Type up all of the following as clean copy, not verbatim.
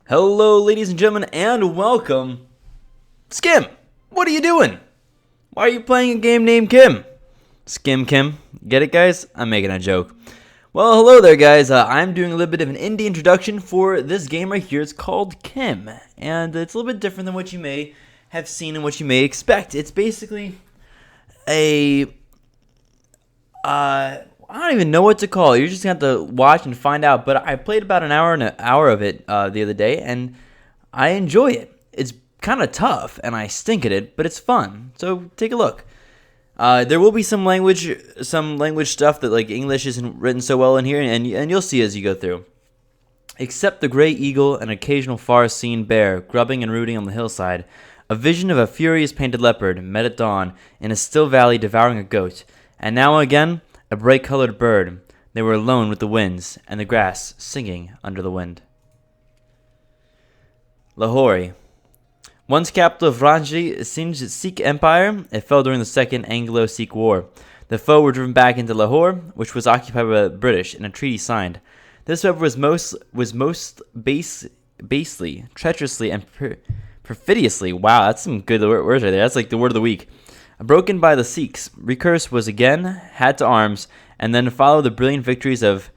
Hello, ladies and gentlemen, and welcome. Skim, what are you doing? Why are you playing a game named Kim? Skim Kim. Get it, guys? I'm making a joke. Well, hello there, guys. I'm doing a little bit of an indie introduction for this game right here. It's called Kim, and it's a little bit different than what you may have seen and what you may expect. It's basically I don't even know what to call it. You're just going to have to watch and find out. But I played about an hour of it the other day, and I enjoy it. It's kind of tough, and I stink at it, but it's fun. So take a look. There will be some language stuff that like English isn't written so well in here, and you'll see as you go through. Except the gray eagle and occasional far-seen bear grubbing and rooting on the hillside, a vision of a furious painted leopard met at dawn in a still valley devouring a goat, and now again a bright-colored bird. They were alone with the winds and the grass singing under the wind. Lahore. Once capital of Ranji Singh's Sikh Empire, it fell during the Second Anglo-Sikh War. The foe were driven back into Lahore, which was occupied by the British, in a treaty signed. This, however, was most basely, treacherously, and perfidiously. Wow, that's some good words right there. That's like the word of the week. Broken by the Sikhs, recourse was again had to arms, and then followed the brilliant victories of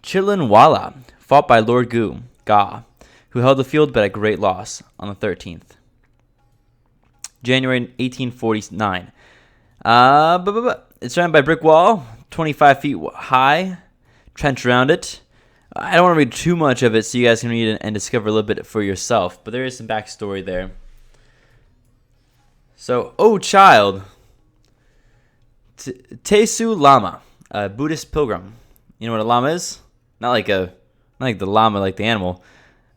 Chilunwala, fought by Lord Ga, who held the field but at great loss on the 13th. January 1849. It's surrounded by a brick wall, 25 feet high, trench around it. I don't want to read too much of it, so you guys can read it and discover a little bit for yourself, but there is some backstory there. So, oh child, Tesu Lama, a Buddhist pilgrim. You know what a llama is? Not like the llama, like the animal.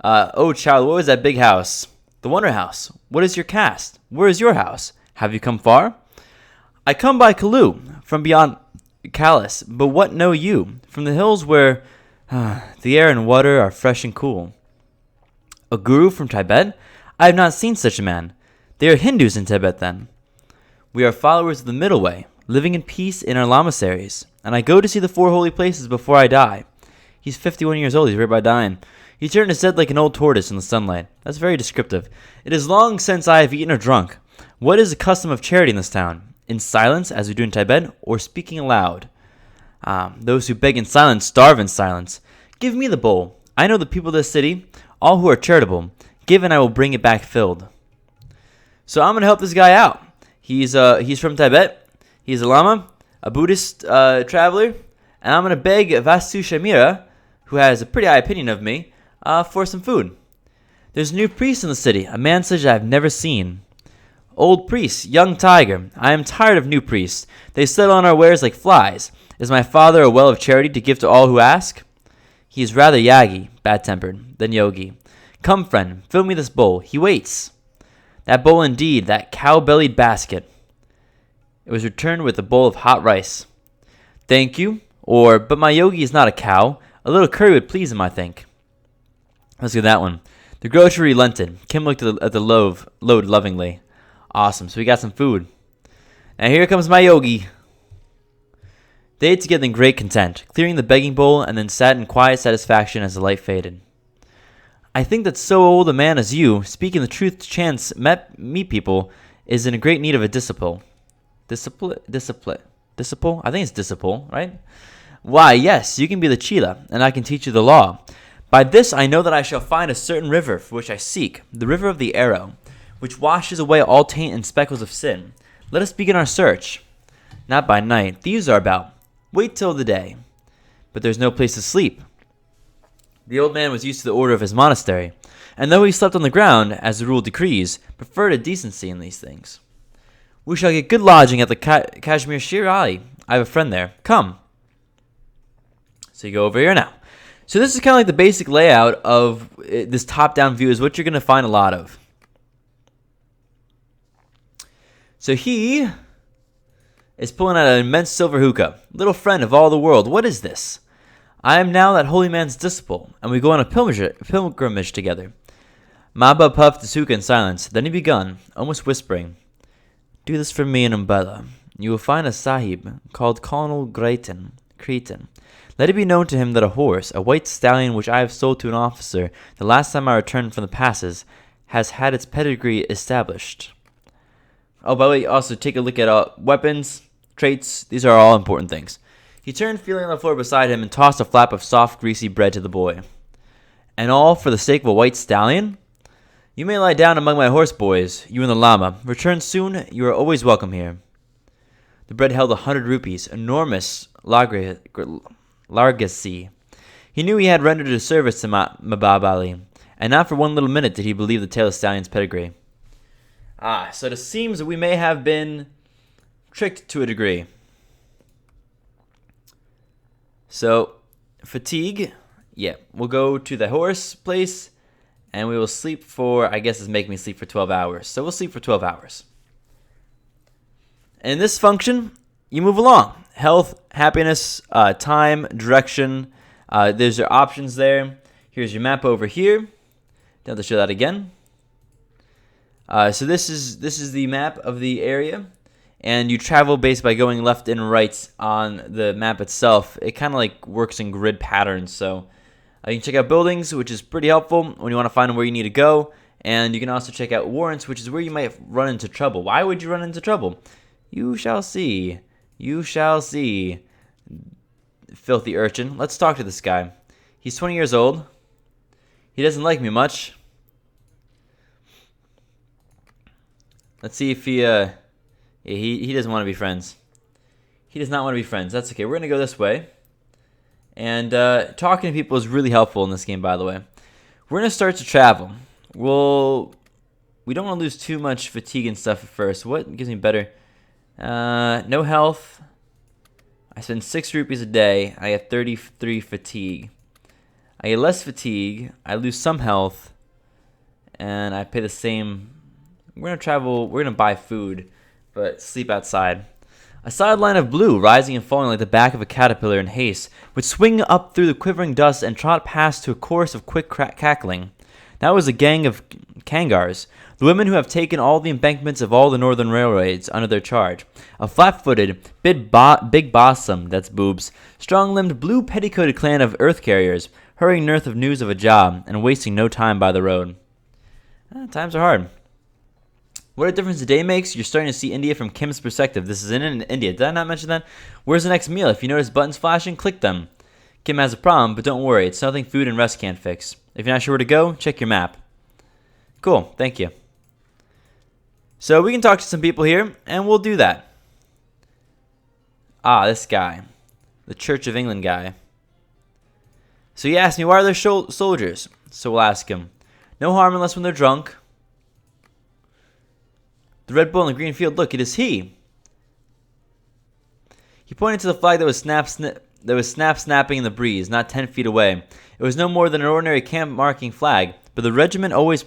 Oh child, what was that big house? The Wonder House. What is your caste? Where is your house? Have you come far? I come by Kalu, from beyond Kalas, but what know you? From the hills where the air and water are fresh and cool. A guru from Tibet? I have not seen such a man. They are Hindus in Tibet, then. We are followers of the Middle Way, living in peace in our lamaseries, and I go to see the four holy places before I die. He's 51 years old. He's right by dying. He turned his head like an old tortoise in the sunlight. That's very descriptive. It is long since I have eaten or drunk. What is the custom of charity in this town? In silence, as we do in Tibet, or speaking aloud? Those who beg in silence starve in silence. Give me the bowl. I know the people of this city, all who are charitable. Give and I will bring it back filled. So I'm going to help this guy out. He's from Tibet. He's a Lama, a Buddhist traveler. And I'm going to beg Vastu Shamira, who has a pretty high opinion of me, for some food. There's a new priest in the city, a man such as I've never seen. Old priest, young tiger, I am tired of new priests. They settle on our wares like flies. Is my father a well of charity to give to all who ask? He is rather yagi, bad-tempered, than yogi. Come, friend, fill me this bowl. He waits. That bowl indeed, that cow-bellied basket. It was returned with a bowl of hot rice. Thank you, but my yogi is not a cow. A little curry would please him, I think. Let's get that one. The grocer relented. Kim looked at the load lovingly. Awesome, so we got some food. Now here comes my yogi. They ate together in great content, clearing the begging bowl, and then sat in quiet satisfaction as the light faded. I think that so old a man as you, speaking the truth to chance meet people, is in a great need of a disciple. Disciple? I think it's disciple, right? Why, yes, you can be the Chila, and I can teach you the law. By this I know that I shall find a certain river for which I seek, the river of the arrow, which washes away all taint and speckles of sin. Let us begin our search. Not by night, thieves are about. Wait till the day. But there's no place to sleep. The old man was used to the order of his monastery, and though he slept on the ground, as the rule decrees, preferred a decency in these things. We shall get good lodging at the Kashmir Shirali. I have a friend there. Come. So you go over here now. So this is kind of like the basic layout of this top-down view is what you're going to find a lot of. So he is pulling out an immense silver hookah. Little friend of all the world, what is this? I am now that holy man's disciple, and we go on a pilgrimage together. Maba puffed his hookah in silence. Then he begun, almost whispering, Do this for me in Umbella. You will find a sahib called Colonial Cretan. Let it be known to him that a horse, a white stallion which I have sold to an officer the last time I returned from the passes, has had its pedigree established. Oh, by the way, also take a look at weapons, traits. These are all important things. He turned, feeling on the floor beside him, and tossed a flap of soft, greasy bread to the boy. And all for the sake of a white stallion? You may lie down among my horse boys, you and the llama. Return soon, you are always welcome here. The bread held 100 rupees, enormous largesse. He knew he had rendered a service to Mabab Ali, and not for one little minute did he believe the tale of Stallion's pedigree. So it seems that we may have been tricked to a degree. So, fatigue, we'll go to the horse place, and we will sleep for, I guess it's making me sleep for 12 hours. So we'll sleep for 12 hours. And in this function, you move along. Health, happiness, time, direction. There's your options there. Here's your map over here. Don't have to show that again. So this is the map of the area. And you travel based by going left and right on the map itself. It kind of like works in grid patterns. So you can check out buildings, which is pretty helpful when you want to find where you need to go. And you can also check out warrants, which is where you might run into trouble. Why would you run into trouble? You shall see. You shall see. Filthy urchin. Let's talk to this guy. He's 20 years old. He doesn't like me much. Let's see if he doesn't want to be friends. He does not want to be friends. That's okay. We're going to go this way. And talking to people is really helpful in this game, by the way. We're going to start to travel. We don't want to lose too much fatigue and stuff at first. What gives me better? No health. I spend 6 rupees a day. I get 33 fatigue. I get less fatigue. I lose some health. And I pay the same. We're going to travel. We're going to buy food, but sleep outside. A sideline of blue, rising and falling like the back of a caterpillar in haste, would swing up through the quivering dust and trot past to a chorus of quick cackling. That was a gang of Kangars, the women who have taken all the embankments of all the northern railroads under their charge. A flat-footed, big bossum, that's boobs, strong-limbed, blue-petticoated clan of earth carriers, hurrying north of news of a job and wasting no time by the road. Times are hard. What a difference a day makes. You're starting to see India from Kim's perspective. This is in India. Did I not mention that? Where's the next meal? If you notice buttons flashing, click them. Kim has a problem, but don't worry. It's nothing food and rest can't fix. If you're not sure where to go, check your map. Cool. Thank you. So we can talk to some people here, and we'll do that. This guy. The Church of England guy. So he asked me, why are there soldiers? So we'll ask him. No harm unless when they're drunk. The red bull in the green field, look, it is he. He pointed to the flag that was snap-snapping in the breeze, not 10 feet away. It was no more than an ordinary camp-marking flag, but the regiment, always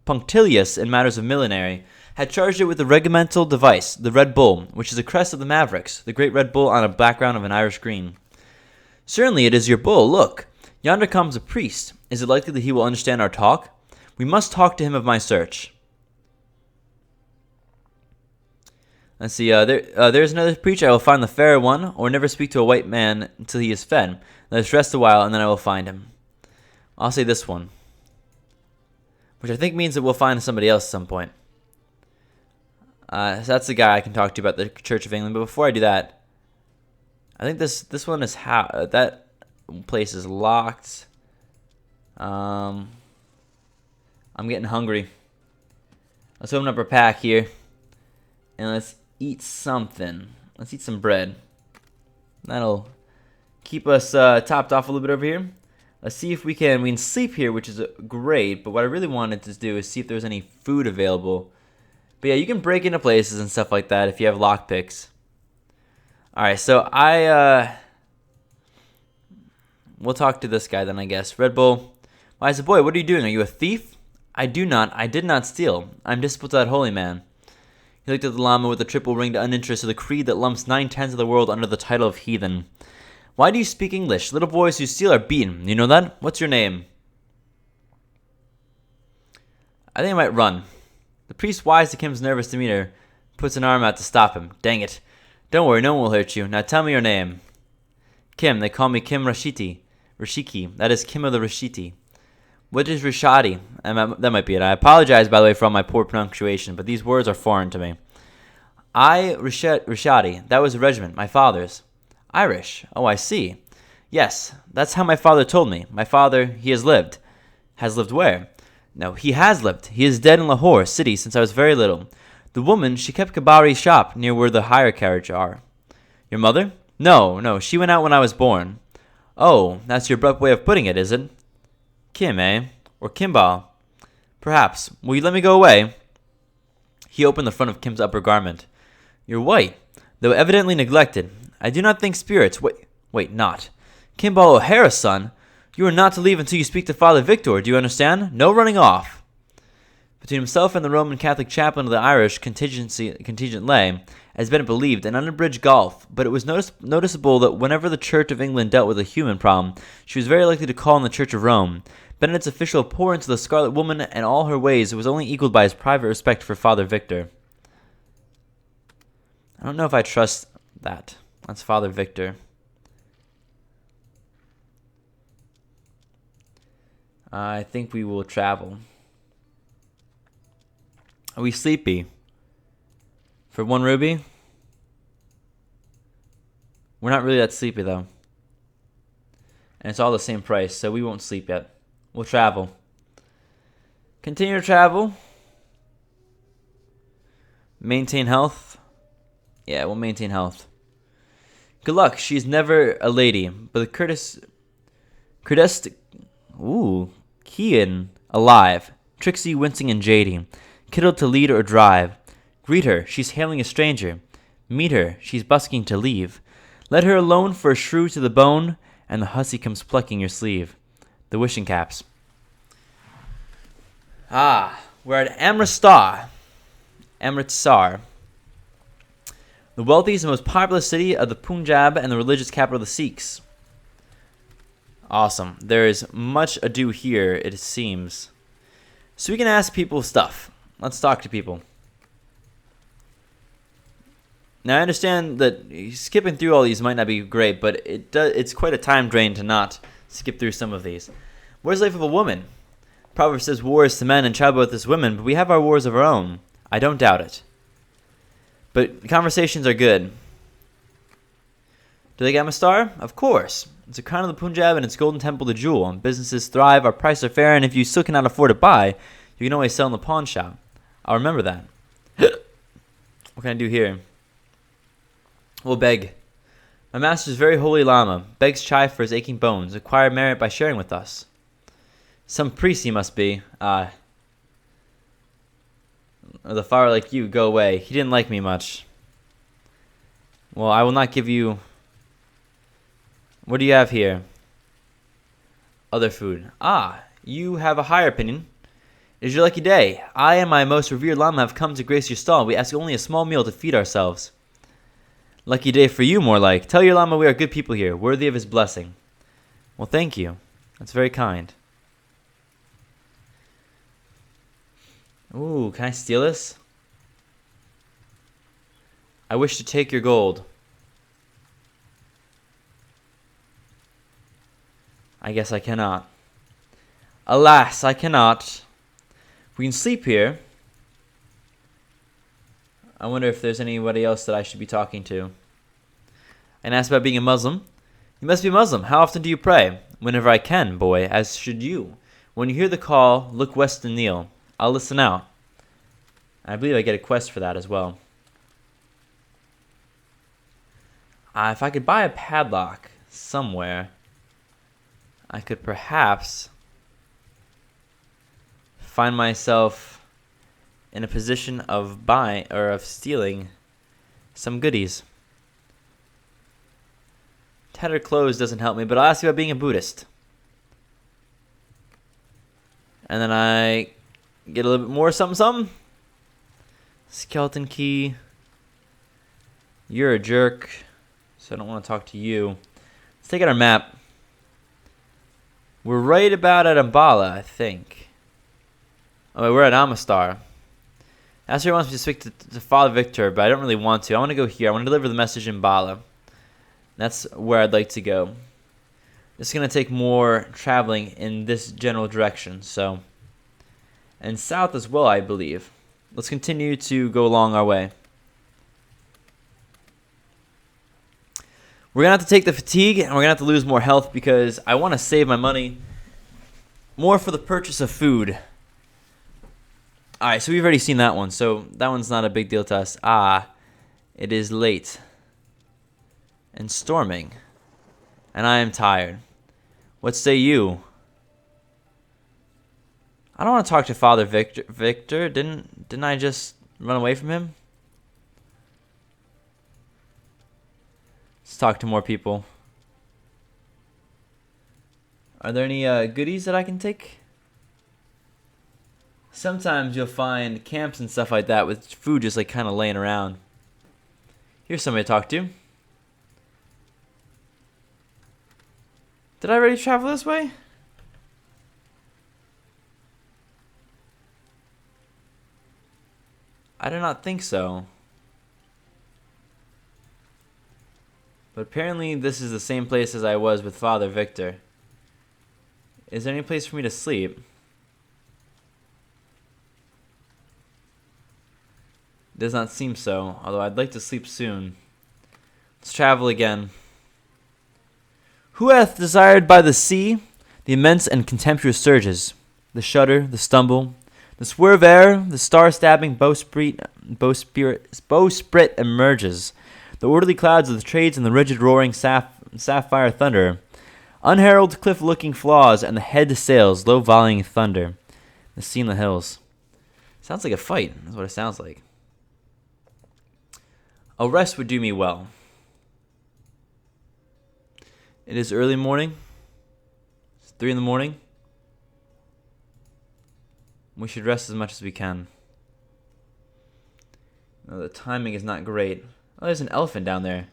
punctilious in matters of millinery, had charged it with the regimental device, the red bull, which is the crest of the Mavericks, the great red bull on a background of an Irish green. Certainly it is your bull, look. Yonder comes a priest. Is it likely that he will understand our talk? We must talk to him of my search. Let's see, there's another preacher. I will find the fair one, or never speak to a white man until he is fed. Let us rest a while, and then I will find him. I'll say this one, which I think means that we'll find somebody else at some point. So that's the guy I can talk to about the Church of England. But before I do that, I think this one is that place is locked. I'm getting hungry. Let's open up our pack here, and let's eat something. Let's eat some bread. That'll keep us topped off a little bit over here. Let's see if we can sleep here, which is great. But what I really wanted to do is see if there's any food available. But yeah, you can break into places and stuff like that if you have lockpicks. All right, so we'll talk to this guy then, I guess. Red Bull. Wise boy, what are you doing? Are you a thief? I did not steal. I'm disciplined holy man. He looked at the llama with a triple-ringed uninterest of the creed that lumps 9/10 of the world under the title of heathen. Why do you speak English? Little boys who steal are beaten. You know that? What's your name? I think I might run. The priest, wise to Kim's nervous demeanor, puts an arm out to stop him. Dang it. Don't worry, no one will hurt you. Now tell me your name. Kim. They call me Kim Rashiki. That is Kim of the Rashiti. What is Rishadi? That might be it. I apologize, by the way, for all my poor pronunciation, but these words are foreign to me. Rishadi. That was a regiment, my father's. Irish. Oh, I see. Yes, that's how my father told me. My father, he has lived. Has lived where? No, he has lived. He is dead in Lahore city since I was very little. The woman, she kept Kabari's shop near where the hire carriage are. Your mother? No, she went out when I was born. Oh, that's your abrupt way of putting it, is it? Kim, eh? Or Kimball? Perhaps. Will you let me go away? He opened the front of Kim's upper garment. You're white, though evidently neglected. I do not think spirits... Wait, not. Kimball O'Hara's son? You are not to leave until you speak to Father Victor, do you understand? No running off. Between himself and the Roman Catholic chaplain of the Irish contingent lay, as Bennett believed, an unabridged gulf, but it was noticeable that whenever the Church of England dealt with a human problem, she was very likely to call on the Church of Rome. Bennett's official abhorrence of the Scarlet Woman and all her ways was only equaled by his private respect for Father Victor. I don't know if I trust that. That's Father Victor. I think we will travel. Are we sleepy? For 1 ruby? We're not really that sleepy, though. And it's all the same price, so we won't sleep yet. We'll travel. Continue to travel. Maintain health. Yeah, we'll maintain health. Good luck. She's never a lady, but the Kean, alive. Trixie, wincing, and jading. Kittled to lead or drive. Greet her, she's hailing a stranger. Meet her, she's busking to leave. Let her alone for a shrew to the bone, and the hussy comes plucking your sleeve. The wishing caps. We're at Amritsar. The wealthiest and most populous city of the Punjab and the religious capital of the Sikhs. Awesome. There is much ado here, it seems. So we can ask people stuff. Let's talk to people. Now I understand that skipping through all these might not be great, but it's quite a time drain to not skip through some of these. Where's the life of a woman? Proverb says war is to men and childbirth is to women, but we have our wars of our own. I don't doubt it. But conversations are good. Do they get a star? Of course. It's a crown of the Punjab and its golden temple the jewel. Businesses thrive, our prices are fair, and if you still cannot afford to buy, you can always sell in the pawn shop. I'll remember that. What can I do here? We'll beg. My master's very holy Lama begs chai for his aching bones, acquired merit by sharing with us. Some priest he must be. The far like you, go away. He didn't like me much. Well, I will not give you... What do you have here? Other food. You have a higher opinion. It is your lucky day. I and my most revered Lama have come to grace your stall. We ask only a small meal to feed ourselves. Lucky day for you, more like. Tell your Lama we are good people here, worthy of his blessing. Well, thank you. That's very kind. Ooh, can I steal this? I wish to take your gold. I guess I cannot. Alas, I cannot. We can sleep here. I wonder if there's anybody else that I should be talking to. And ask about being a Muslim. You must be a Muslim. How often do you pray? Whenever I can, boy, as should you. When you hear the call, look west and kneel. I'll listen out. I believe I get a quest for that as well. If I could buy a padlock somewhere, I could perhaps find myself in a position of buying or of stealing some goodies. Tattered clothes doesn't help me, but I'll ask you about being a Buddhist. And then I get a little bit more something. Skeleton key. You're a jerk, so I don't want to talk to you. Let's take out our map. We're right about at Ambala, I think. Oh, wait, we're at Amistar. Asher wants me to speak to Father Victor, but I don't really want to. I want to go here. I want to deliver the message in Bala. That's where I'd like to go. It's going to take more traveling in this general direction, so. And south as well, I believe. Let's continue to go along our way. We're going to have to take the fatigue, and we're going to have to lose more health because I want to save my money more for the purchase of food. Alright, so we've already seen that one, so that one's not a big deal to us. It is late and storming, and I am tired. What say you? I don't want to talk to Father Victor. Didn't I just run away from him? Let's talk to more people. Are there any goodies that I can take? Sometimes you'll find camps and stuff like that with food just like kind of laying around. Here's somebody to talk to. Did I already travel this way? I do not think so. But apparently this is the same place as I was with Father Victor. Is there any place for me to sleep? Does not seem so, although I'd like to sleep soon. Let's travel again. Who hath desired by the sea the immense and contemptuous surges, the shudder, the stumble, the swerve ere, the star-stabbing bowsprit emerges, the orderly clouds of the trades and the rigid roaring sapphire thunder, unheralded cliff-looking flaws and the head sails, low volleying thunder, the sea and the hills. Sounds like a fight. That's what it sounds like. A rest would do me well. It is early morning. It's 3 in the morning. We should rest as much as we can. No, the timing is not great. Oh, there's an elephant down there.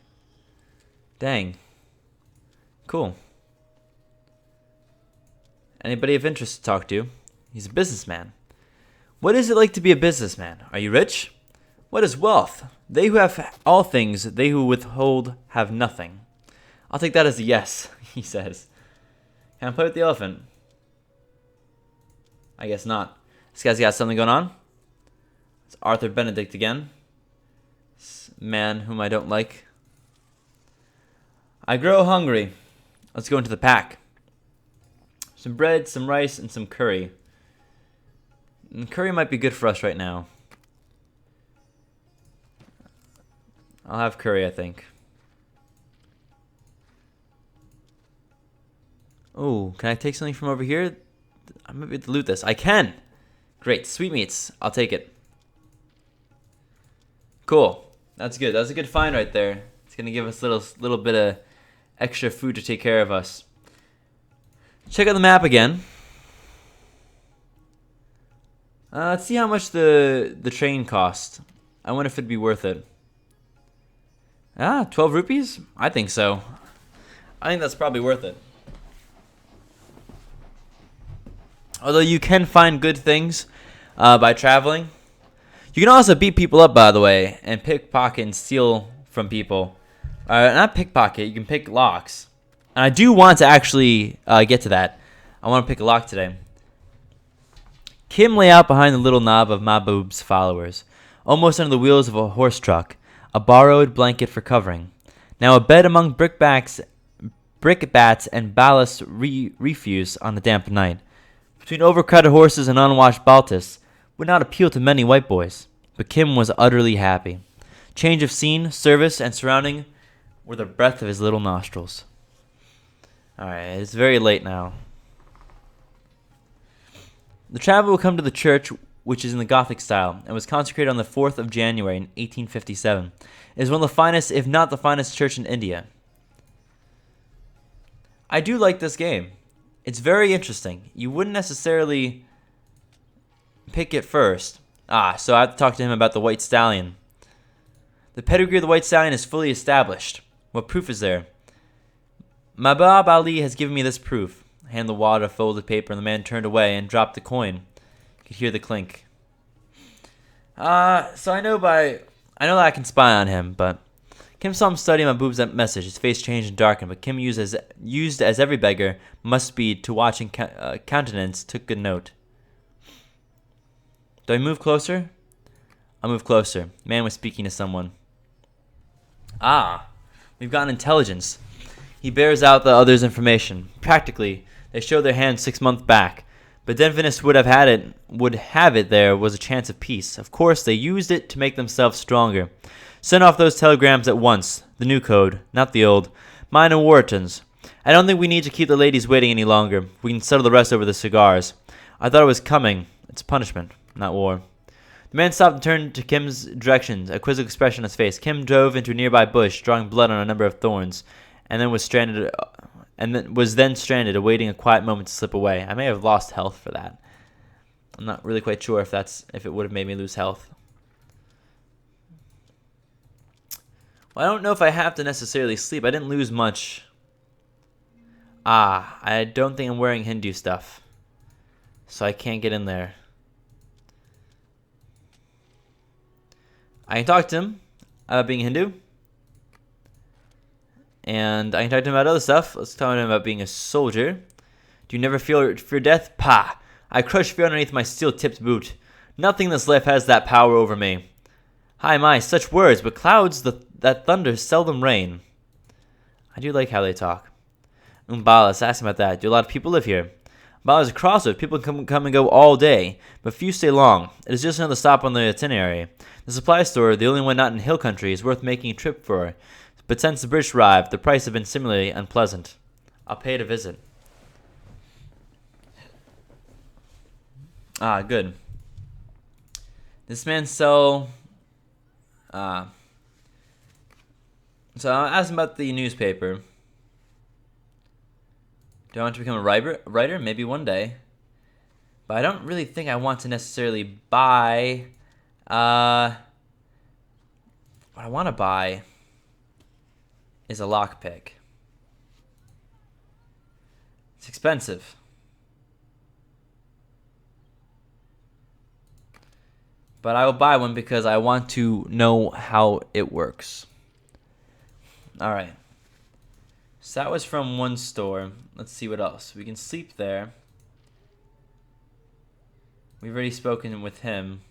Dang. Cool. Anybody of interest to talk to? He's a businessman. What is it like to be a businessman? Are you rich? What is wealth? They who have all things, they who withhold have nothing. I'll take that as a yes, he says. Can I play with the elephant? I guess not. This guy's got something going on. It's Arthur Benedict again. This man whom I don't like. I grow hungry. Let's go into the pack. Some bread, some rice, and some curry. And curry might be good for us right now. I'll have curry, I think. Oh, can I take something from over here? I might be able to loot this. I can! Great. Sweetmeats. I'll take it. Cool. That's good. That's a good find right there. It's going to give us a little bit of extra food to take care of us. Check out the map again. Let's see how much the train cost. I wonder if it'd be worth it. 12 rupees? I think so. I think that's probably worth it. Although you can find good things by traveling. You can also beat people up, by the way, and pickpocket and steal from people. Not pickpocket, you can pick locks. And I do want to actually get to that. I want to pick a lock today. Kim lay out behind the little knob of Mahbub's followers, almost under the wheels of a horse truck, a borrowed blanket for covering. Now a bed among brickbats and ballast refuse on a damp night. Between overcrowded horses and unwashed Baltus would not appeal to many white boys, but Kim was utterly happy. Change of scene, service, and surrounding were the breath of his little nostrils. Alright, it's very late now. The traveler will come to the church, which is in the Gothic style, and was consecrated on the 4th of January in 1857. It is one of the finest, if not the finest church in India. I do like this game. It's very interesting. You wouldn't necessarily pick it first. So I have to talk to him about the White Stallion. The pedigree of the White Stallion is fully established. What proof is there? Mahbub Ali has given me this proof. I hand the wad of folded paper, and the man turned away and dropped the coin. You could hear the clink. So I know that I can spy on him, but Kim saw him studying Mahbub's message. His face changed and darkened, but Kim, used as every beggar must be to watching countenance, took good note. Do I move closer? I'll move closer. Man was speaking to someone. Ah, we've gotten intelligence. He bears out the other's information. Practically, they show their hand 6 months back. But Denvinus would have it there was a chance of peace. Of course, they used it to make themselves stronger. Send off those telegrams at once. The new code, not the old. Mine and Wharton's. I don't think we need to keep the ladies waiting any longer. We can settle the rest over the cigars. I thought it was coming. It's punishment, not war. The man stopped and turned to Kim's direction, a quizzical expression on his face. Kim drove into a nearby bush, drawing blood on a number of thorns, and then was then stranded, awaiting a quiet moment to slip away. I may have lost health for that. I'm not really quite sure if it would have made me lose health. Well, I don't know if I have to necessarily sleep. I didn't lose much. I don't think I'm wearing Hindu stuff, so I can't get in there. I can talk to him about being Hindu. And I can talk to him about other stuff. Let's talk to him about being a soldier. Do you never fear death? Pah! I crush fear underneath my steel-tipped boot. Nothing in this life has that power over me. Hi, my, such words, but clouds that thunder seldom rain. I do like how they talk. Umbala, let's ask him about that. Do a lot of people live here? Umbala is a crossroads. People come and go all day, but few stay long. It is just another stop on the itinerary. The supply store, the only one not in hill country, is worth making a trip for. But since the British arrived, the price has been similarly unpleasant. I'll pay to visit. Good. This man sell... So I asked him about the newspaper. Do I want to become a writer? Maybe one day. But I don't really think I want to necessarily buy... what I want to buy is a lockpick. It's expensive. But I will buy one because I want to know how it works. Alright. So that was from one store. Let's see what else. We can sleep there. We've already spoken with him.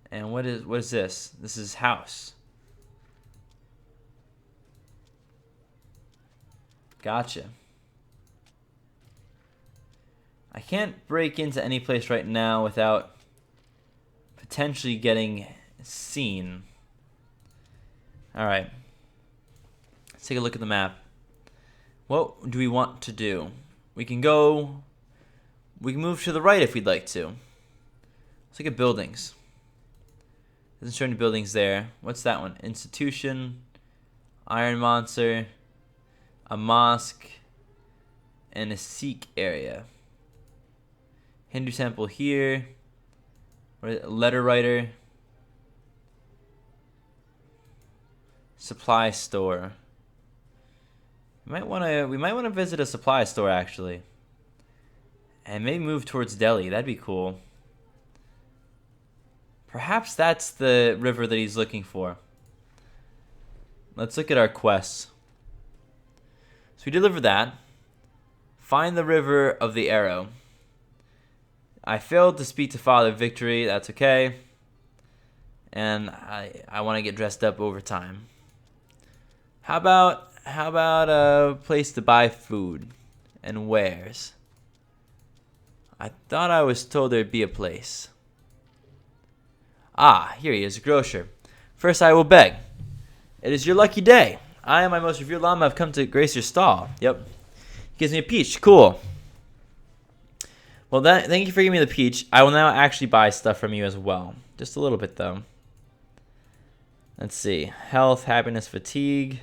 And what is this? This is house. Gotcha. I can't break into any place right now without potentially getting seen. Alright. Let's take a look at the map. What do we want to do? We can move to the right if we'd like to. Let's look at buildings. Doesn't show any buildings there. What's that one? Institution, Iron Monster, a mosque, and a Sikh area. Hindu temple here. Letter writer. Supply store. We might want to visit a supply store actually. And maybe move towards Delhi. That'd be cool. Perhaps that's the river that he's looking for. Let's look at our quests. So we deliver that. Find the river of the arrow. I failed to speak to Father Victory. That's okay. And I want to get dressed up over time. How about a place to buy food and wares? I thought I was told there'd be a place. Here he is, a grocer. First I will beg. It is your lucky day. I and my most revered Lama have come to grace your stall. Yep. He gives me a peach. Cool. Well, thank you for giving me the peach. I will now actually buy stuff from you as well. Just a little bit, though. Let's see. Health, happiness, fatigue.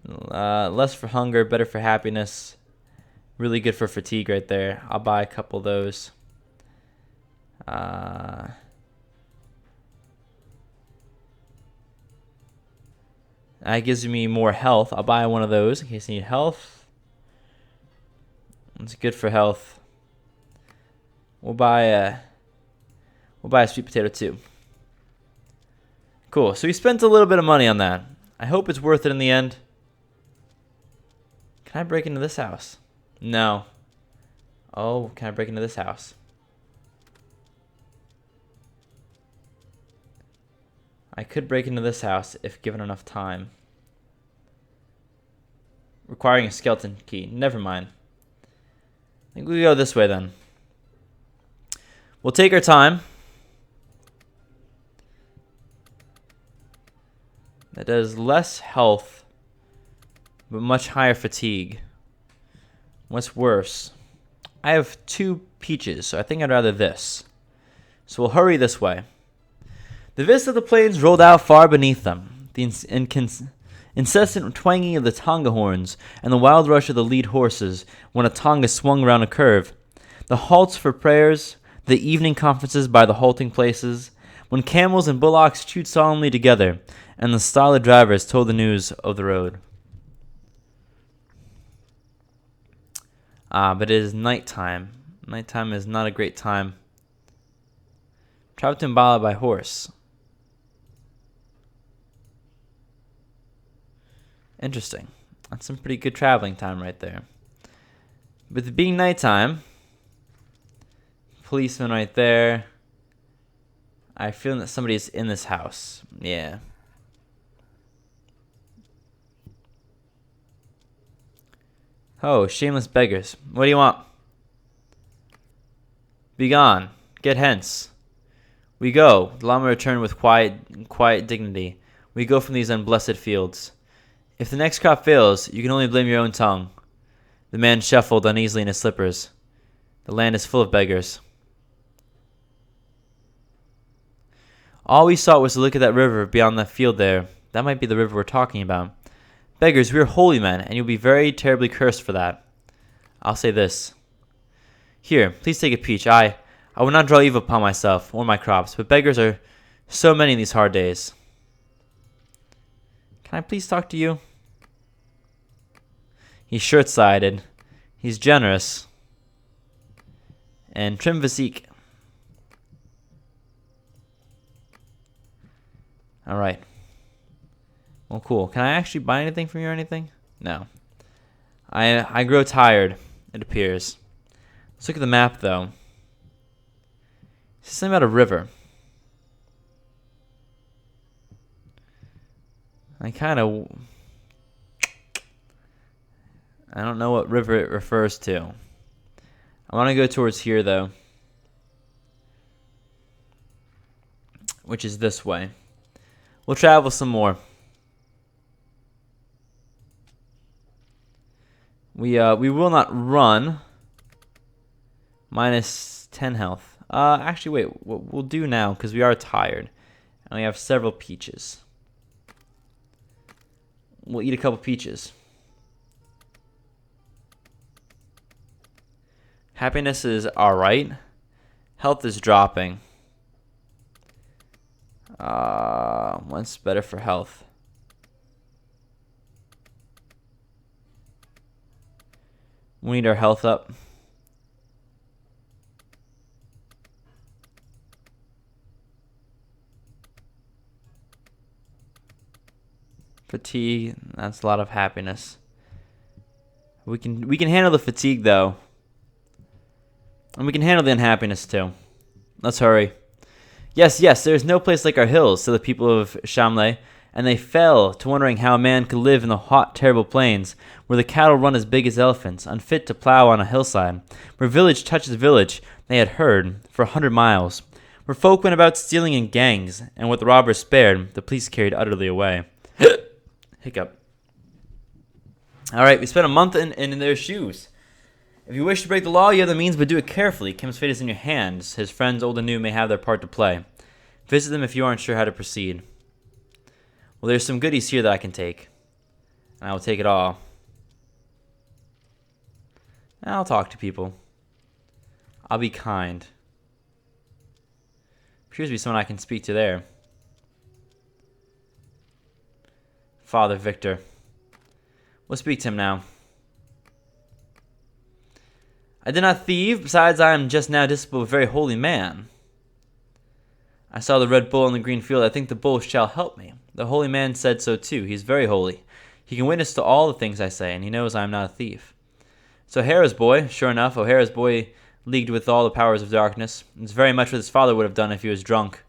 Less for hunger, better for happiness. Really good for fatigue right there. I'll buy a couple of those. That gives me more health. I'll buy one of those in case I need health. It's good for health. We'll buy We'll buy a sweet potato too. Cool. So we spent a little bit of money on that. I hope it's worth it in the end. Can I break into this house? No. Oh, can I break into this house? I could break into this house if given enough time. Requiring a skeleton key. Never mind. I think we go this way then. We'll take our time. That does less health, but much higher fatigue. What's worse? I have 2 peaches, so I think I'd rather this. So we'll hurry this way. The vista of the plains rolled out far beneath them. The incessant twanging of the tonga horns and the wild rush of the lead horses when a tonga swung round a curve. The halts for prayers, the evening conferences by the halting places, when camels and bullocks chewed solemnly together, and the stolid drivers told the news of the road. But it is nighttime. Nighttime is not a great time. Travel to Mbala by horse. Interesting. That's some pretty good traveling time right there. With it being nighttime, policeman right there. I feel that somebody's in this house. Yeah. Oh, shameless beggars. What do you want? Begone. Get hence. We go. The Lama returned with quiet dignity. We go from these unblessed fields. If the next crop fails, you can only blame your own tongue. The man shuffled uneasily in his slippers. The land is full of beggars. All we sought was to look at that river beyond that field there. That might be the river we're talking about. Beggars, we are holy men, and you'll be very terribly cursed for that. I'll say this. Here, please take a peach. I will not draw evil upon myself or my crops, but beggars are so many in these hard days. Can I please talk to you? He's short-sighted. He's generous. And trim physique. Alright. Well, cool. Can I actually buy anything from you or anything? No. I grow tired, it appears. Let's look at the map, though. It's something about a river. I don't know what river it refers to. I want to go towards here, though. Which is this way. We'll travel some more. We will not run. Minus 10 health. Actually, wait. What we'll do now, because we are tired, and we have several peaches. We'll eat a couple peaches. Happiness is alright. Health is dropping. What's better for health? We need our health up. Fatigue, that's a lot of happiness. We can handle the fatigue though. And we can handle the unhappiness too. Let's hurry. Yes, there is no place like our hills, said the people of Shamley, and they fell to wondering how a man could live in the hot, terrible plains, where the cattle run as big as elephants, unfit to plow on a hillside, where village touches village, they had heard, for 100 miles, where folk went about stealing in gangs, and what the robbers spared, the police carried utterly away. Hiccup. Alright, we spent a month in their shoes. If you wish to break the law, you have the means, but do it carefully. Kim's fate is in your hands. His friends, old and new, may have their part to play. Visit them if you aren't sure how to proceed. Well, there's some goodies here that I can take. And I will take it all. And I'll talk to people. I'll be kind. Appears to be someone I can speak to there. Father Victor. We'll speak to him now. I did not thieve, besides I am just now disciple of a very holy man. I saw the red bull in the green field. I think the bull shall help me. The holy man said so too. He's very holy. He can witness to all the things I say, and he knows I am not a thief. So O'Hara's boy, sure enough, O'Hara's boy leagued with all the powers of darkness. It's very much what his father would have done if he was drunk.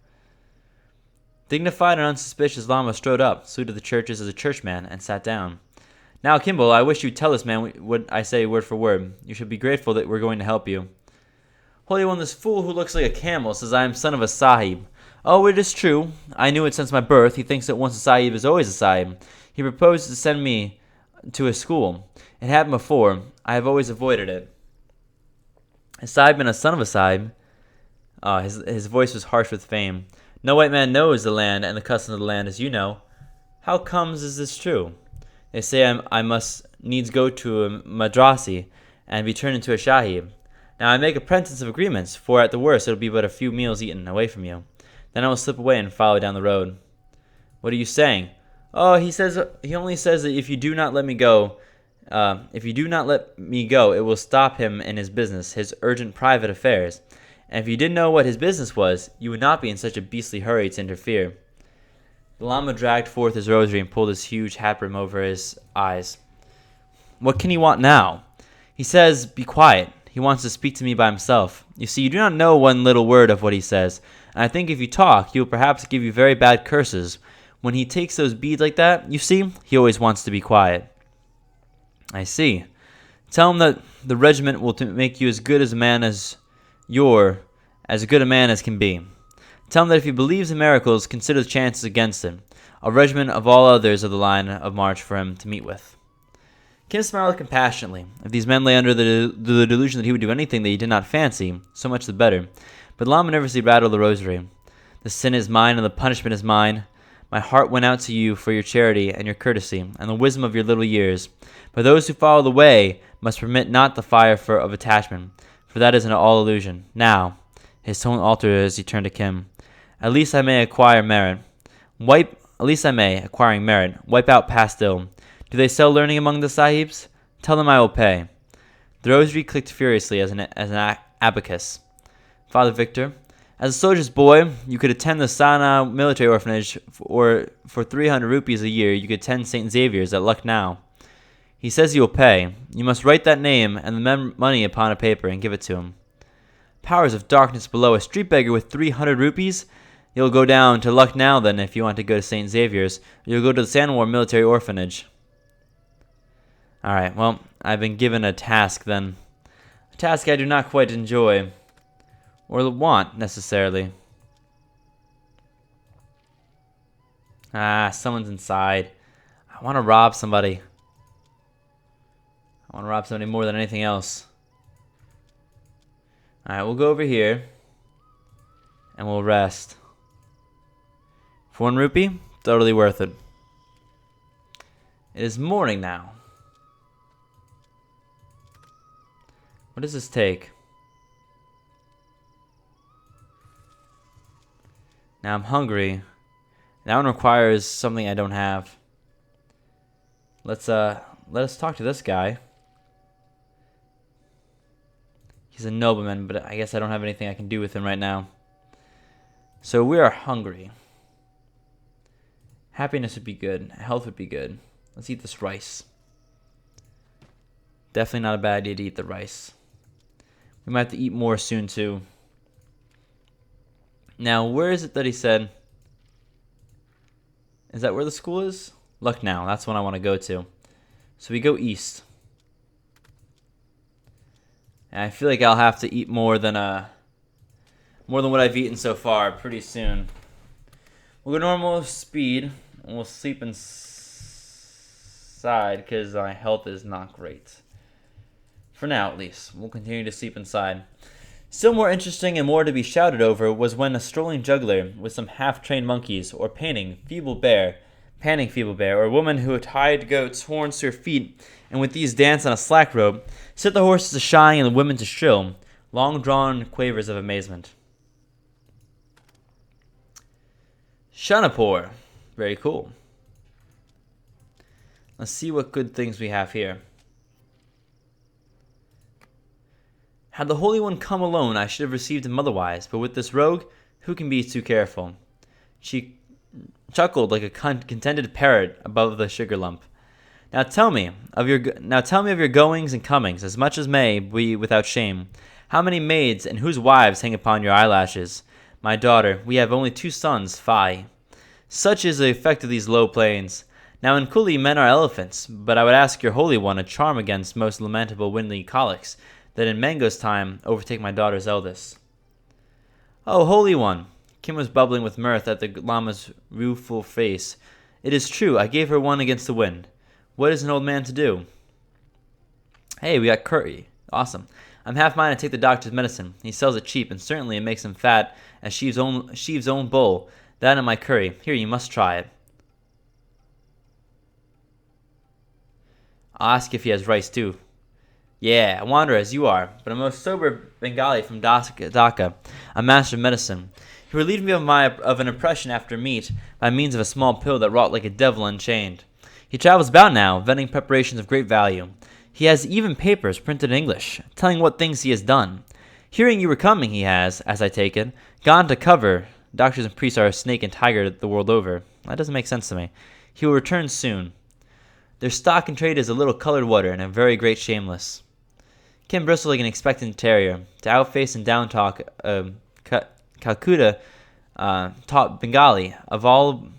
Dignified and unsuspicious, Lama strode up, saluted the churches as a churchman, and sat down. Now, Kimball, I wish you'd tell this man what I say word for word. You should be grateful that we're going to help you. Holy One, this fool who looks like a camel says I am son of a sahib. Oh, it is true. I knew it since my birth. He thinks that once a sahib is always a sahib. He proposed to send me to his school. It happened before. I have always avoided it. Has sahib been a son of a sahib? His voice was harsh with fame. No white man knows the land and the customs of the land as you know. How comes is this true? They say I must needs go to a madrasi and be turned into a shahib. Now I make a pretense of agreements, for at the worst it'll be but a few meals eaten away from you. Then I will slip away and follow down the road. What are you saying? Oh, he only says that if you do not let me go, it will stop him in his business, his urgent private affairs. And if you didn't know what his business was, you would not be in such a beastly hurry to interfere. The Lama dragged forth his rosary and pulled his huge hat brim over his eyes. What can he want now? He says, be quiet. He wants to speak to me by himself. You see, you do not know one little word of what he says, and I think if you talk, he will perhaps give you very bad curses. When he takes those beads like that, you see, he always wants to be quiet. I see. Tell him that the regiment will make you as good a man as can be. Tell him that if he believes in miracles, consider the chances against it. A regiment of all others of the line of march for him to meet with. Kim smiled compassionately. If these men lay under the delusion that he would do anything that he did not fancy, so much the better. But Lama nervously rattled the rosary. The sin is mine and the punishment is mine. My heart went out to you for your charity and your courtesy and the wisdom of your little years. But those who follow the way must permit not the fire of attachment, for that is an all illusion. Now, his tone altered as he turned to Kim. At least I may acquire merit. Acquiring merit, wipe out past ill. Do they sell learning among the sahibs? Tell them I will pay. The rosary clicked furiously as an abacus. Father Victor, as a soldier's boy, you could attend the Sana military orphanage, or for 300 rupees a year, you could attend St. Xavier's at Lucknow. He says he will pay. You must write that name and the money upon a paper and give it to him. Powers of darkness below, a street beggar with 300 rupees? You'll go down to Lucknow then if you want to go to St. Xavier's. You'll go to the Sanwar military orphanage. Alright, well, I've been given a task then. A task I do not quite enjoy. Or want, necessarily. Someone's inside. I want to rob somebody. I want to rob somebody more than anything else. Alright, we'll go over here. And we'll rest. For 1 rupee, totally worth it. It is morning now. What does this take? Now I'm hungry. That one requires something I don't have. Let us talk to this guy. He's a nobleman, but I guess I don't have anything I can do with him right now. So we are hungry. Happiness would be good. Health would be good. Let's eat this rice. Definitely not a bad idea to eat the rice. We might have to eat more soon too. Now, where is it that he said? Is that where the school is? Lucknow. That's one I want to go to. So we go east. And I feel like I'll have to eat more than what I've eaten so far pretty soon. We'll go normal speed, and we'll sleep inside because my health is not great. For now, at least. We'll continue to sleep inside. Still more interesting and more to be shouted over was when a strolling juggler with some half-trained monkeys, or panting feeble bear, or a woman who tied goats' horns to her feet and with these danced on a slack rope, set the horses to shying and the women to shrill, long-drawn quavers of amazement. Shanapur. Very cool. Let's see what good things we have here. Had the Holy One come alone, I should have received him otherwise, but with this rogue, Who can be too careful? She chuckled like a contented parrot above the sugar lump. Now tell me of your goings and comings, as much as may be without shame. How many maids and whose wives hang upon your eyelashes? My daughter, we have only 2 sons, fie. Such is the effect of these low plains. Now in Kuli men are elephants, but I would ask your Holy One a charm against most lamentable windy colics, that in Mango's time overtake my daughter's eldest. Oh, Holy One! Kim was bubbling with mirth at the Lama's rueful face. It is true, I gave her one against the wind. What is an old man to do? Hey, we got curry. Awesome. I'm half minded to take the doctor's medicine. He sells it cheap, and certainly it makes him fat as Sheev's own bull. That and my curry. Here, you must try it. I'll ask if he has rice, too. Yeah, a wanderer as you are, but a most sober Bengali from Dhaka, a master of medicine. He relieved me of an oppression after meat by means of a small pill that wrought like a devil unchained. He travels about now, vending preparations of great value. He has even papers printed in English, telling what things he has done. Hearing you were coming, he has, as I take it, gone to cover. Doctors and priests are a snake and tiger the world over. That doesn't make sense to me. He will return soon. Their stock in trade is a little colored water and a very great shameless. Kim bristled like an expectant terrier. To outface and downtalk Calcutta taught Bengali, a voluble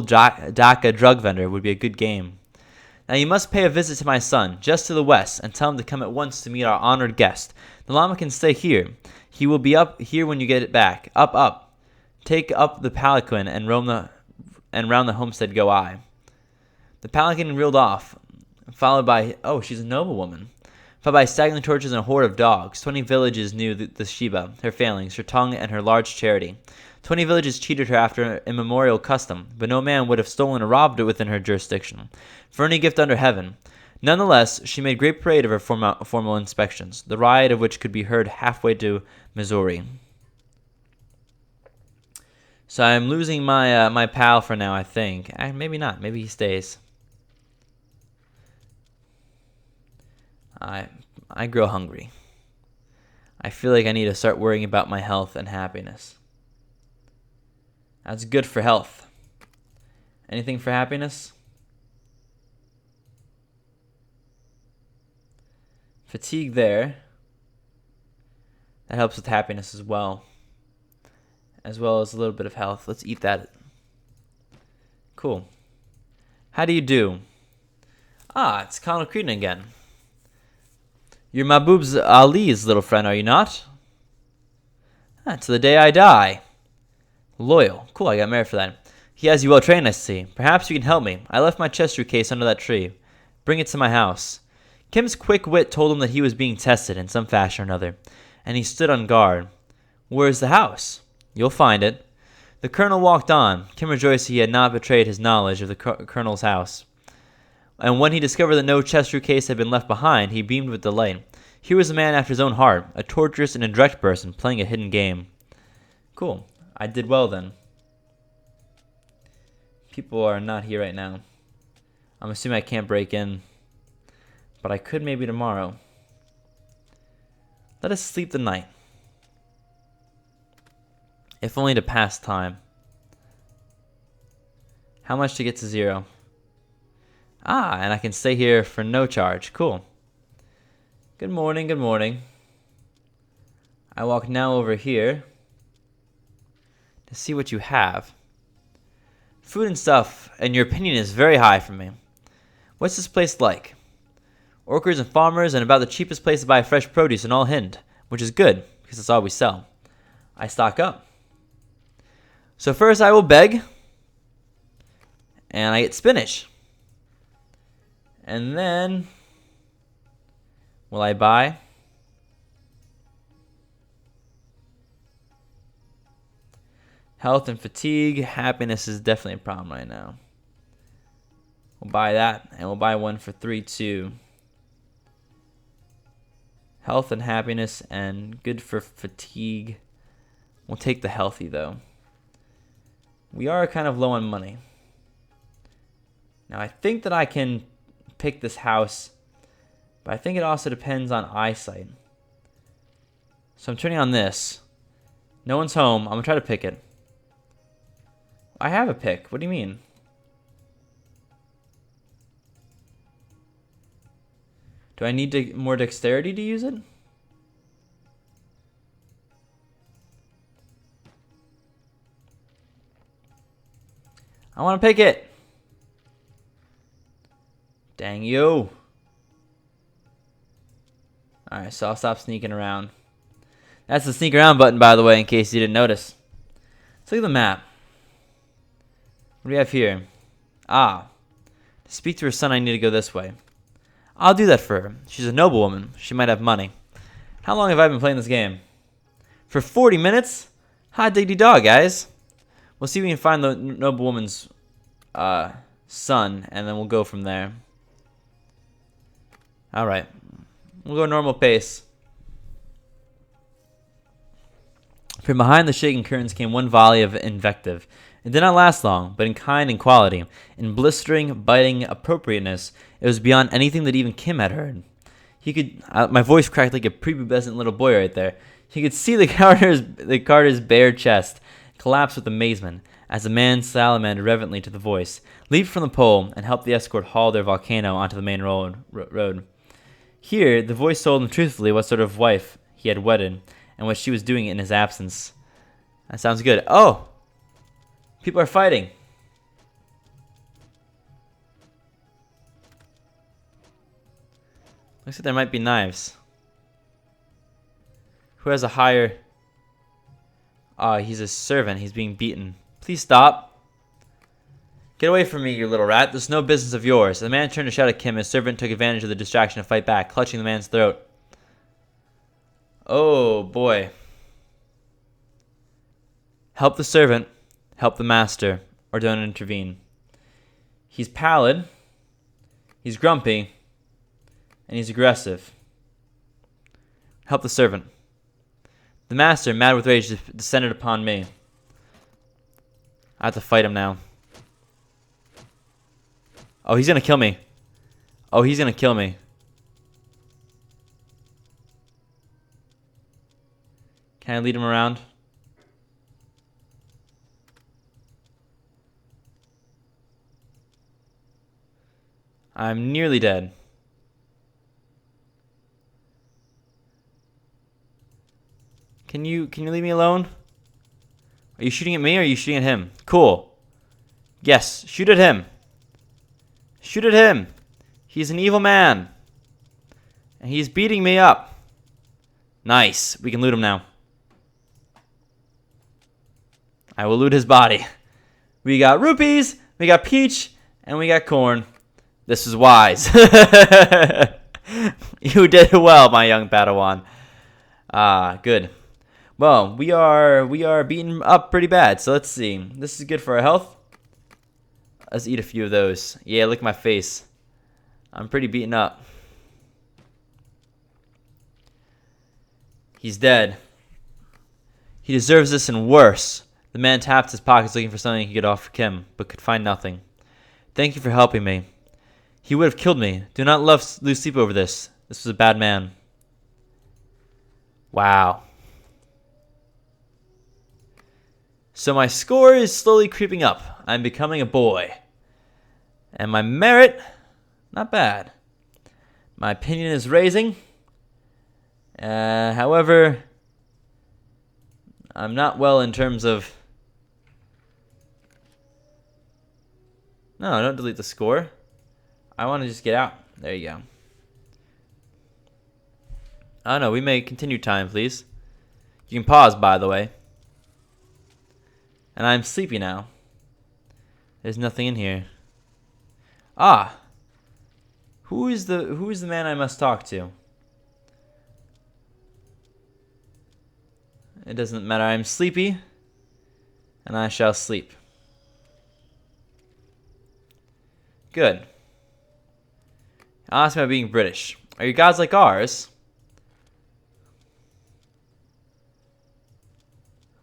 Dhaka drug vendor would be a good game. Now you must pay a visit to my son, just to the west, and tell him to come at once to meet our honored guest. The Lama can stay here. He will be up here when you get it back. Up, up. Take up the palanquin and round the homestead go I. The palanquin reeled off, followed by, oh, she's a noblewoman, followed by staggering torches and a horde of dogs. 20 villages knew the Sheba, her failings, her tongue, and her large charity. 20 villages cheated her after immemorial custom, but no man would have stolen or robbed it within her jurisdiction, for any gift under heaven. Nonetheless, she made great parade of her formal inspections, the riot of which could be heard halfway to Missouri. So I'm losing my my pal for now, I think. Maybe not. Maybe he stays. I grow hungry. I feel like I need to start worrying about my health and happiness. That's good for health. Anything for happiness? Fatigue there. That helps with happiness as well as a little bit of health. Let's eat that. Cool. How do you do? It's Colonel Creedon again. You're Mahbub's Ali's little friend, are you not? To the day I die. Loyal. Cool, I got married for that. He has you well trained, I see. Perhaps you can help me. I left my chest case under that tree. Bring it to my house. Kim's quick wit told him that he was being tested in some fashion or another, and he stood on guard. Where's the house? You'll find it. The colonel walked on. Kim rejoiced he had not betrayed his knowledge of the colonel's house. And when he discovered that no chest case had been left behind, he beamed with delight. Here was a man after his own heart, a torturous and indirect person playing a hidden game. Cool. I did well then. People are not here right now. I'm assuming I can't break in, but I could maybe tomorrow. Let us sleep the night, if only to pass time. How much to get to 0? And I can stay here for no charge. Cool. Good morning, good morning. I walk now over here to see what you have. Food and stuff, and your opinion is very high for me. What's this place like? Orchards and farmers, and about the cheapest place to buy fresh produce in all Hind, which is good, because that's all we sell. I stock up. So first I will beg, and I get spinach. And then, will I buy? Health and fatigue. Happiness is definitely a problem right now. We'll buy that, and we'll buy one for 3 too. Health and happiness, and good for fatigue. We'll take the healthy, though. We are kind of low on money. Now, I think that I can pick this house, but I think it also depends on eyesight. So I'm turning on this. No one's home. I'm gonna try to pick it. I have a pick. What do you mean? Do I need more dexterity to use it? I want to pick it. Dang you. Alright, so I'll stop sneaking around. That's the sneak around button, by the way, in case you didn't notice. Let's look at the map. What do we have here? Ah. To speak to her son, I need to go this way. I'll do that for her. She's a noble woman. She might have money. How long have I been playing this game? For 40 minutes? Hot diggity dog, guys. We'll see if we can find the noble woman's son, and then we'll go from there. Alright. We'll go normal pace. From behind the shaking curtains came one volley of invective. It did not last long, but in kind and quality, in blistering, biting appropriateness, it was beyond anything that even Kim had heard. He could, my voice cracked like a prepubescent little boy right there. He could see the Carter's bare chest collapse with amazement as the man salamandered reverently to the voice, leaped from the pole, and helped the escort haul their volcano onto the main road. Here, the voice told him truthfully what sort of wife he had wedded, and what she was doing in his absence. That sounds good. Oh! People are fighting. Looks like there might be knives. Who has a higher... he's a servant. He's being beaten. Please stop. Get away from me, you little rat. This is no business of yours. The man turned to shout at Kim. His servant took advantage of the distraction to fight back, clutching the man's throat. Oh, boy. Help the servant. Help the master. Or don't intervene. He's pallid. He's grumpy. And he's aggressive. Help the servant. The master, mad with rage, descended upon me. I have to fight him now. Oh, he's gonna kill me. Oh, he's gonna kill me. Can I lead him around? I'm nearly dead. Can you leave me alone? Are you shooting at me or are you shooting at him? Cool. Yes, shoot at him. Shoot at him. He's an evil man. And he's beating me up. Nice. We can loot him now. I will loot his body. We got rupees, we got peach, and we got corn. This is wise. You did well, my young Padawan. Good. Well, we are beaten up pretty bad, so let's see. This is good for our health. Let's eat a few of those. Yeah, look at my face. I'm pretty beaten up. He's dead. He deserves this and worse. The man tapped his pockets looking for something he could get off Kim, but could find nothing. Thank you for helping me. He would have killed me. Do not lose sleep over this. This was a bad man. Wow. So my score is slowly creeping up. I'm becoming a boy. And my merit, not bad. My opinion is raising. However, I'm not well in terms of... No, don't delete the score. I want to just get out. There you go. Oh no, we may continue time, please. You can pause, by the way. And I'm sleepy now. There's nothing in here. Ah. Who is the man I must talk to? It doesn't matter. I'm sleepy. And I shall sleep. Good. I'll ask about being British. Are your gods like ours?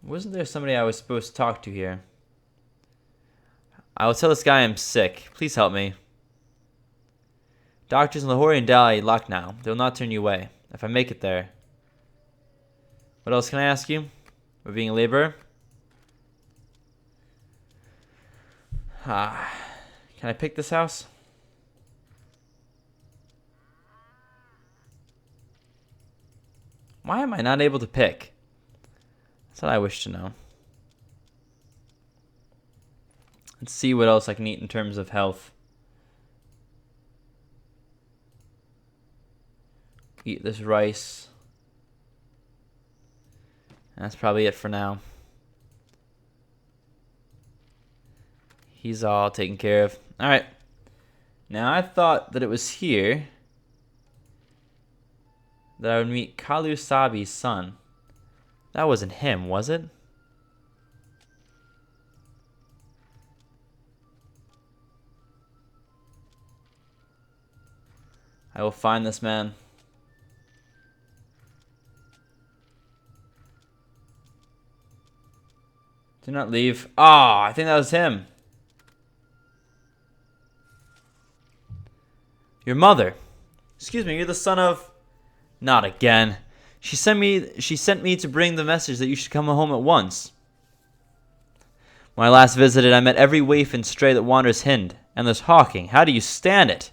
Wasn't there somebody I was supposed to talk to here? I will tell this guy I'm sick. Please help me. Doctors in Lahore and Delhi locked now. They will not turn you away. If I make it there. What else can I ask you? We're being a laborer. Can I pick this house? Why am I not able to pick? That's what I wish to know. Let's see what else I can eat in terms of health. Eat this rice. That's probably it for now. He's all taken care of. Alright. Now I thought that it was here that I would meet Kalu Sabi's son. That wasn't him, was it? I will find this man. Do not leave. Ah, I think that was him. Your mother. Excuse me, you're the son of... Not again. She sent me to bring the message that you should come home at once. When I last visited, I met every waif and stray that wanders Hind. And there's hawking. How do you stand it?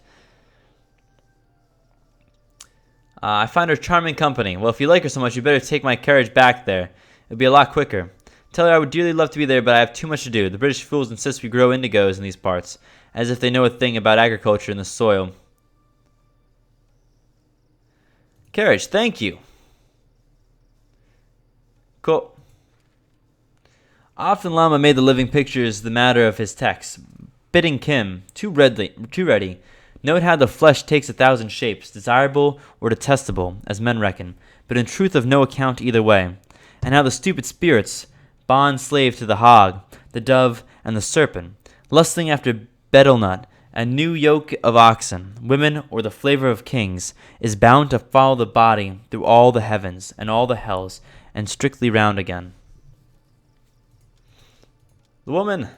I find her charming company. Well, if you like her so much, you better take my carriage back there. It'll be a lot quicker. Tell her I would dearly love to be there, but I have too much to do. The British fools insist we grow indigos in these parts, as if they know a thing about agriculture and the soil. Carriage, thank you. Cool. Often Lama made the living pictures the matter of his texts, bidding Kim, too ready, note how the flesh takes 1,000 shapes, desirable or detestable, as men reckon, but in truth of no account either way, and how the stupid spirits, bond slave to the hog, the dove, and the serpent, lusting after betel nut, and new yoke of oxen, women, or the flavor of kings, is bound to follow the body through all the heavens and all the hells, and strictly round again. The woman,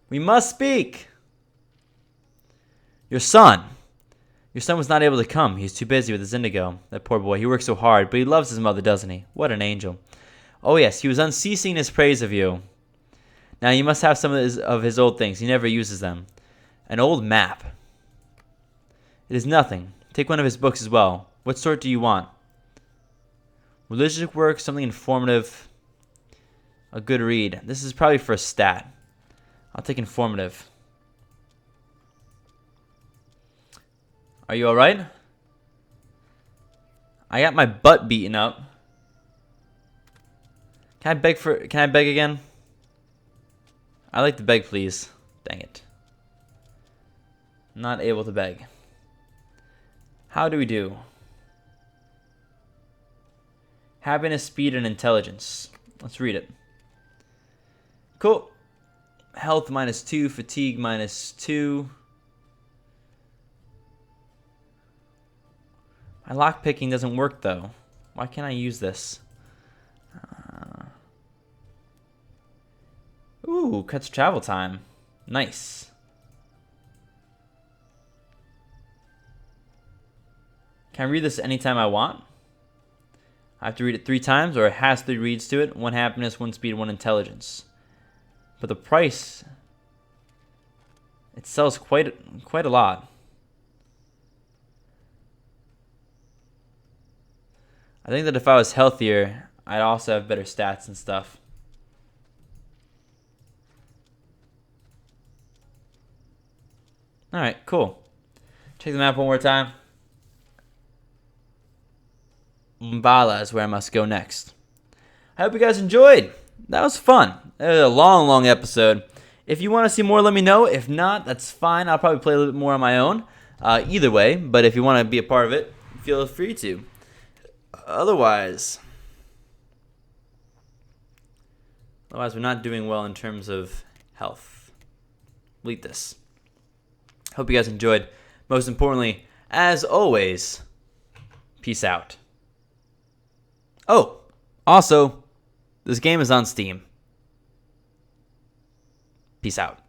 we must speak. Your son was not able to come. He's too busy with his indigo. That poor boy, he works so hard, but he loves his mother, doesn't he? What an angel. Oh yes, he was unceasing in his praise of you. Now you must have some of his old things. He never uses them. An old map. It is nothing. Take one of his books as well. What sort do you want? Religious work, something informative. A good read. This is probably for a stat. I'll take informative. Are you alright? I got my butt beaten up. Can I beg again? I like to beg, please. Dang it. Not able to beg. How do we do? Happiness, speed, and intelligence. Let's read it. Cool. Health -2, fatigue -2. My lockpicking doesn't work though. Why can't I use this? Ooh, cuts travel time. Nice. Can I read this anytime I want? I have to read it 3 times, or it has 3 reads to it. 1 happiness, 1 speed, 1 intelligence. But the price, it sells quite a lot. I think that if I was healthier, I'd also have better stats and stuff. Alright, cool. Check the map one more time. Mbala is where I must go next. I hope you guys enjoyed. That was fun. It was a long episode. If you want to see more, let me know. If not, that's fine. I'll probably play a little bit more on my own. Either way, but if you want to be a part of it, feel free to. Otherwise, we're not doing well in terms of health. Delete this. Hope you guys enjoyed. Most importantly, as always, peace out. Oh, also, this game is on Steam. Peace out.